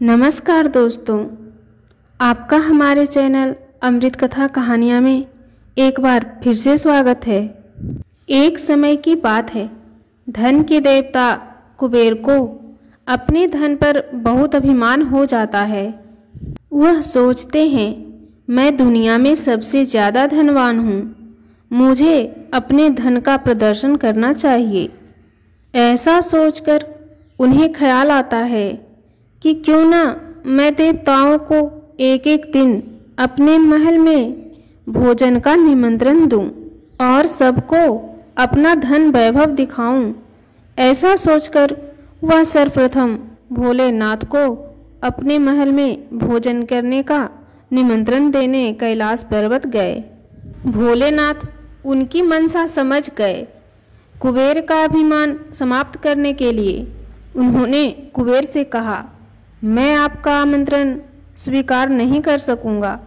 नमस्कार दोस्तों, आपका हमारे चैनल अमृत कथा कहानियाँ में एक बार फिर से स्वागत है। एक समय की बात है, धन के देवता कुबेर को अपने धन पर बहुत अभिमान हो जाता है। वह सोचते हैं, मैं दुनिया में सबसे ज़्यादा धनवान हूँ, मुझे अपने धन का प्रदर्शन करना चाहिए। ऐसा सोचकर उन्हें ख्याल आता है कि क्यों ना मैं देवताओं को एक एक दिन अपने महल में भोजन का निमंत्रण दूं और सबको अपना धन वैभव दिखाऊं। ऐसा सोचकर वह सर्वप्रथम भोलेनाथ को अपने महल में भोजन करने का निमंत्रण देने कैलाश पर्वत गए। भोलेनाथ उनकी मनसा समझ गए। कुबेर का अभिमान समाप्त करने के लिए उन्होंने कुबेर से कहा, मैं आपका आमंत्रण स्वीकार नहीं कर सकूंगा,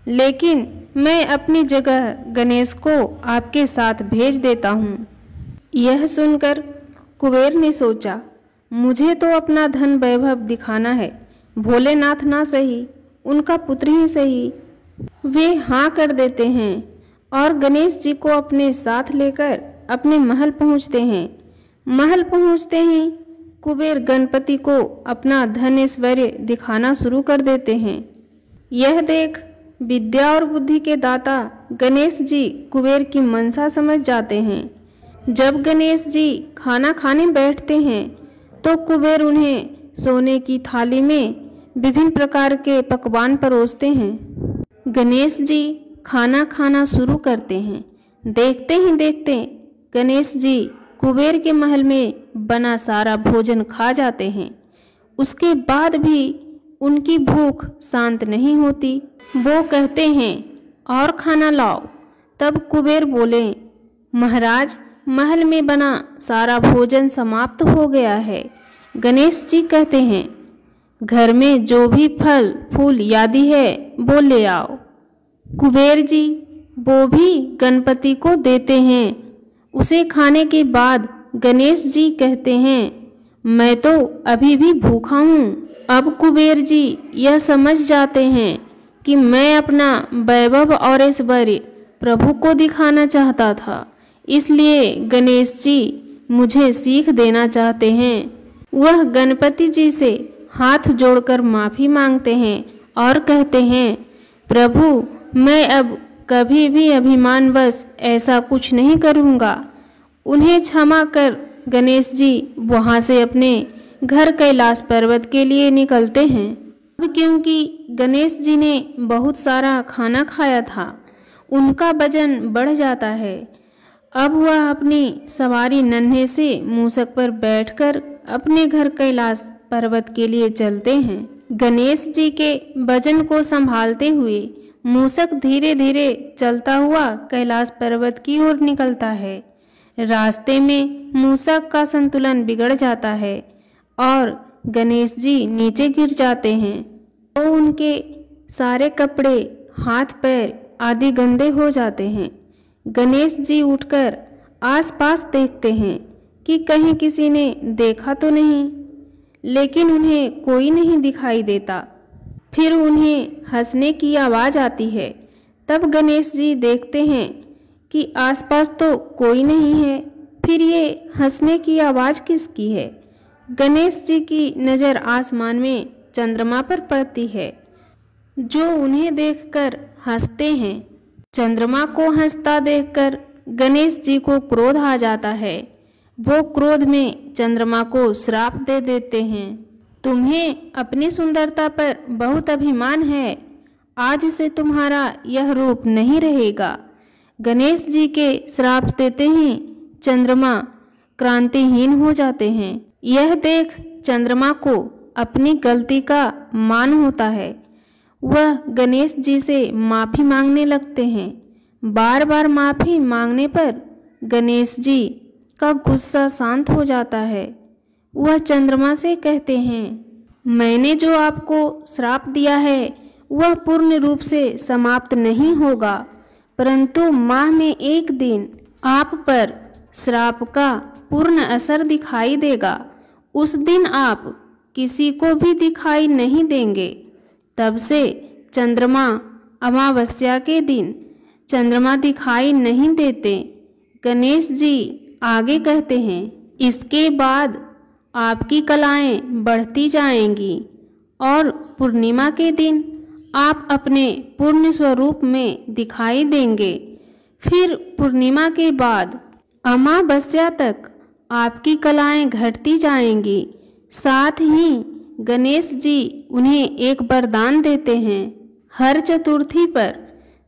लेकिन मैं अपनी जगह गणेश को आपके साथ भेज देता हूँ। यह सुनकर कुबेर ने सोचा, मुझे तो अपना धन वैभव दिखाना है, भोलेनाथ ना सही, उनका पुत्र ही सही। वे हाँ कर देते हैं और गणेश जी को अपने साथ लेकर अपने महल पहुँचते हैं। महल पहुँचते ही कुबेर गणपति को अपना धन ऐश्वर्य दिखाना शुरू कर देते हैं। यह देख विद्या और बुद्धि के दाता गणेश जी कुबेर की मनसा समझ जाते हैं। जब गणेश जी खाना खाने बैठते हैं तो कुबेर उन्हें सोने की थाली में विभिन्न प्रकार के पकवान परोसते हैं। गणेश जी खाना खाना शुरू करते हैं। देखते ही देखते गणेश जी कुबेर के महल में बना सारा भोजन खा जाते हैं। उसके बाद भी उनकी भूख शांत नहीं होती। वो कहते हैं, और खाना लाओ। तब कुबेर बोले, महाराज, महल में बना सारा भोजन समाप्त हो गया है। गणेश जी कहते हैं, घर में जो भी फल फूल आदि है वो ले आओ। कुबेर जी वो भी गणपति को देते हैं। उसे खाने के बाद गणेश जी कहते हैं, मैं तो अभी भी भूखा हूँ। अब कुबेर जी यह समझ जाते हैं कि मैं अपना वैभव और ऐश्वर्य प्रभु को दिखाना चाहता था, इसलिए गणेश जी मुझे सीख देना चाहते हैं। वह गणपति जी से हाथ जोड़कर माफ़ी मांगते हैं और कहते हैं, प्रभु, मैं अब कभी भी अभिमानवश ऐसा कुछ नहीं करूँगा। उन्हें क्षमा कर गणेश जी वहाँ से अपने घर कैलाश पर्वत के लिए निकलते हैं। अब क्योंकि गणेश जी ने बहुत सारा खाना खाया था, उनका वजन बढ़ जाता है। अब वह अपनी सवारी नन्हे से मूषक पर बैठकर अपने घर कैलाश पर्वत के लिए चलते हैं। गणेश जी के वजन को संभालते हुए मूषक धीरे धीरे चलता हुआ कैलाश पर्वत की ओर निकलता है। रास्ते में मूषक का संतुलन बिगड़ जाता है और गणेश जी नीचे गिर जाते हैं। तो उनके सारे कपड़े, हाथ पैर आदि गंदे हो जाते हैं। गणेश जी उठकर आसपास देखते हैं कि कहीं किसी ने देखा तो नहीं, लेकिन उन्हें कोई नहीं दिखाई देता। फिर उन्हें हंसने की आवाज़ आती है। तब गणेश जी देखते हैं कि आसपास तो कोई नहीं है। फिर ये हंसने की आवाज़ किसकी है? गणेश जी की नज़र आसमान में चंद्रमा पर पड़ती है, जो उन्हें देखकर हंसते हैं। चंद्रमा को हंसता देखकर गणेश जी को क्रोध आ जाता है। वो क्रोध में चंद्रमा को श्राप दे देते हैं, तुम्हें अपनी सुंदरता पर बहुत अभिमान है, आज से तुम्हारा यह रूप नहीं रहेगा। गणेश जी के श्राप देते ही चंद्रमा क्रांतिहीन हो जाते हैं। यह देख चंद्रमा को अपनी गलती का मान होता है। वह गणेश जी से माफ़ी मांगने लगते हैं। बार बार माफ़ी मांगने पर गणेश जी का गुस्सा शांत हो जाता है। वह चंद्रमा से कहते हैं, मैंने जो आपको श्राप दिया है वह पूर्ण रूप से समाप्त नहीं होगा, परंतु माह में एक दिन आप पर श्राप का पूर्ण असर दिखाई देगा। उस दिन आप किसी को भी दिखाई नहीं देंगे। तब से चंद्रमा अमावस्या के दिन चंद्रमा दिखाई नहीं देते। गणेश जी आगे कहते हैं, इसके बाद आपकी कलाएं बढ़ती जाएंगी और पूर्णिमा के दिन आप अपने पूर्ण स्वरूप में दिखाई देंगे। फिर पूर्णिमा के बाद अमावस्या तक आपकी कलाएं घटती जाएंगी। साथ ही गणेश जी उन्हें एक वरदान देते हैं, हर चतुर्थी पर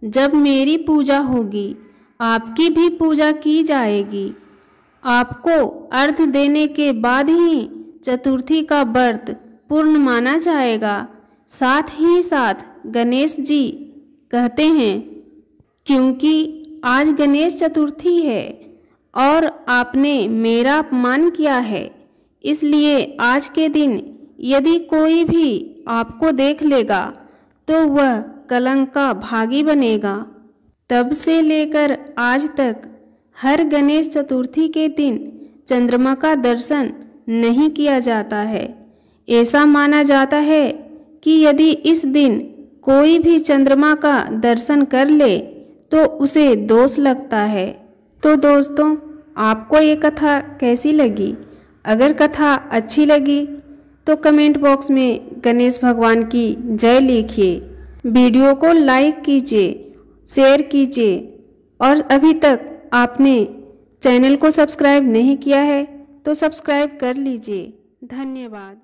जब मेरी पूजा होगी आपकी भी पूजा की जाएगी। आपको अर्घ देने के बाद ही चतुर्थी का व्रत पूर्ण माना जाएगा। साथ ही साथ गणेश जी कहते हैं, क्योंकि आज गणेश चतुर्थी है और आपने मेरा अपमान किया है, इसलिए आज के दिन यदि कोई भी आपको देख लेगा तो वह कलंक का भागी बनेगा। तब से लेकर आज तक हर गणेश चतुर्थी के दिन चंद्रमा का दर्शन नहीं किया जाता है। ऐसा माना जाता है कि यदि इस दिन कोई भी चंद्रमा का दर्शन कर ले तो उसे दोष लगता है। तो दोस्तों, आपको ये कथा कैसी लगी? अगर कथा अच्छी लगी तो कमेंट बॉक्स में गणेश भगवान की जय लिखिए। वीडियो को लाइक कीजिए, शेयर कीजिए और अभी तक आपने चैनल को सब्सक्राइब नहीं किया है तो सब्सक्राइब कर लीजिए। धन्यवाद।